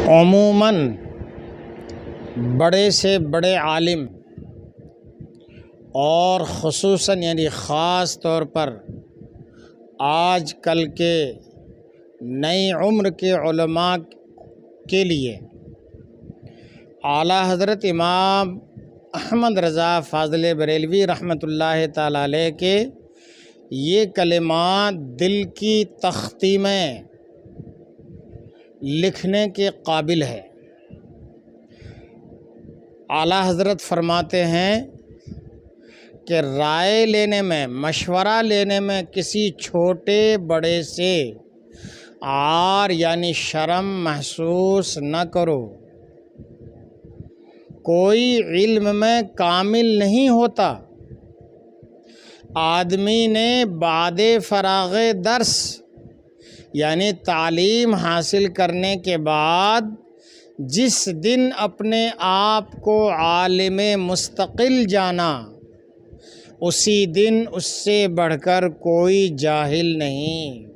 عموماً بڑے سے بڑے عالم اور خصوصاً یعنی خاص طور پر آج کل کے نئی عمر کے علماء کے لیے اعلیٰ حضرت امام احمد رضا فاضل بریلوی رحمۃ اللہ تعالیٰ علیہ کے یہ کلمات دل کی تختی میں لکھنے کے قابل ہے۔ اعلیٰ حضرت فرماتے ہیں کہ رائے لینے میں، مشورہ لینے میں کسی چھوٹے بڑے سے عار یعنی شرم محسوس نہ کرو۔ کوئی علم میں کامل نہیں ہوتا۔ آدمی نے بعد فراغ درس یعنی تعلیم حاصل کرنے کے بعد جس دن اپنے آپ کو عالم مستقل جانا، اسی دن اس سے بڑھ کر کوئی جاہل نہیں۔